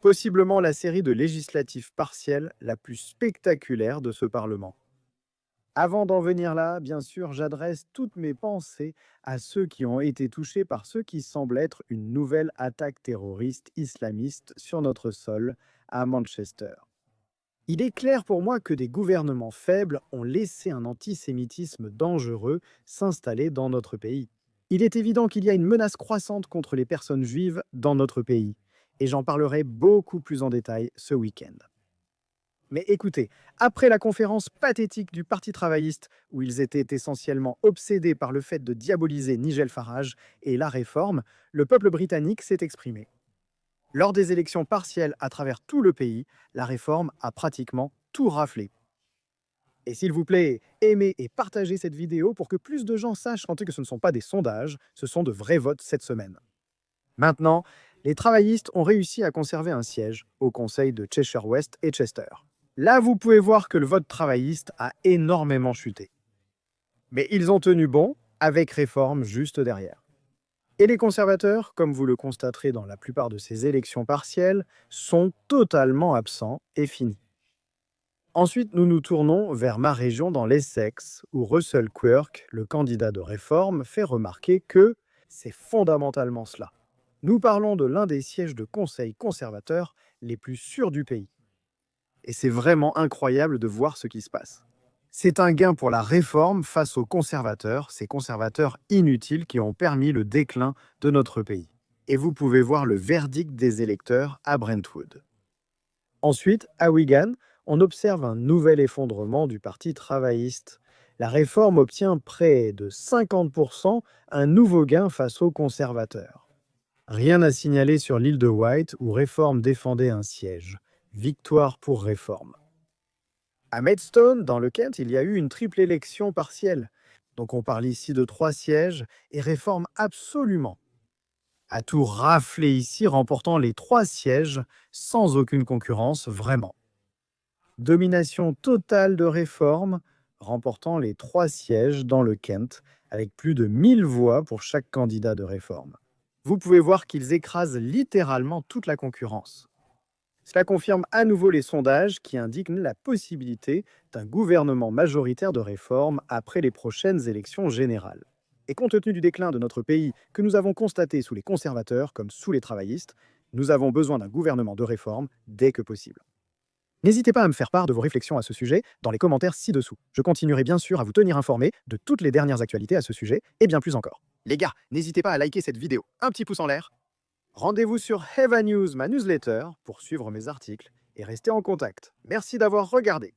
Possiblement la série de législatives partielles la plus spectaculaire de ce Parlement. Avant d'en venir là, bien sûr, j'adresse toutes mes pensées à ceux qui ont été touchés par ce qui semble être une nouvelle attaque terroriste islamiste sur notre sol, à Manchester. Il est clair pour moi que des gouvernements faibles ont laissé un antisémitisme dangereux s'installer dans notre pays. Il est évident qu'il y a une menace croissante contre les personnes juives dans notre pays, et j'en parlerai beaucoup plus en détail ce week-end. Mais écoutez, après la conférence pathétique du Parti travailliste, où ils étaient essentiellement obsédés par le fait de diaboliser Nigel Farage et la réforme, le peuple britannique s'est exprimé. Lors des élections partielles à travers tout le pays, la réforme a pratiquement tout raflé. Et s'il vous plaît, aimez et partagez cette vidéo pour que plus de gens sachent que ce ne sont pas des sondages, ce sont de vrais votes cette semaine. Maintenant, les travaillistes ont réussi à conserver un siège au Conseil de Cheshire West et Chester. Là, vous pouvez voir que le vote travailliste a énormément chuté. Mais ils ont tenu bon, avec réforme juste derrière. Et les conservateurs, comme vous le constaterez dans la plupart de ces élections partielles, sont totalement absents et finis. Ensuite, nous nous tournons vers ma région dans l'Essex, où Russell Quirk, le candidat de réforme, fait remarquer que c'est fondamentalement cela. Nous parlons de l'un des sièges de conseil conservateur les plus sûrs du pays. Et c'est vraiment incroyable de voir ce qui se passe. C'est un gain pour la réforme face aux conservateurs, ces conservateurs inutiles qui ont permis le déclin de notre pays. Et vous pouvez voir le verdict des électeurs à Brentwood. Ensuite, à Wigan, on observe un nouvel effondrement du Parti travailliste. La réforme obtient près de 50%, un nouveau gain face aux conservateurs. Rien à signaler sur l'île de Wight où Réforme défendait un siège. Victoire pour Réforme. À Maidstone, dans le Kent, il y a eu une triple élection partielle. Donc on parle ici de 3 sièges et Réforme absolument a tout raflé ici, remportant les 3 sièges sans aucune concurrence, vraiment. Domination totale de Réforme, remportant les 3 sièges dans le Kent, avec plus de 1000 voix pour chaque candidat de Réforme. Vous pouvez voir qu'ils écrasent littéralement toute la concurrence. Cela confirme à nouveau les sondages qui indiquent la possibilité d'un gouvernement majoritaire de réforme après les prochaines élections générales. Et compte tenu du déclin de notre pays que nous avons constaté sous les conservateurs comme sous les travaillistes, nous avons besoin d'un gouvernement de réforme dès que possible. N'hésitez pas à me faire part de vos réflexions à ce sujet dans les commentaires ci-dessous. Je continuerai bien sûr à vous tenir informé de toutes les dernières actualités à ce sujet et bien plus encore. Les gars, n'hésitez pas à liker cette vidéo. Un petit pouce en l'air. Rendez-vous sur Heva News, ma newsletter, pour suivre mes articles et rester en contact. Merci d'avoir regardé.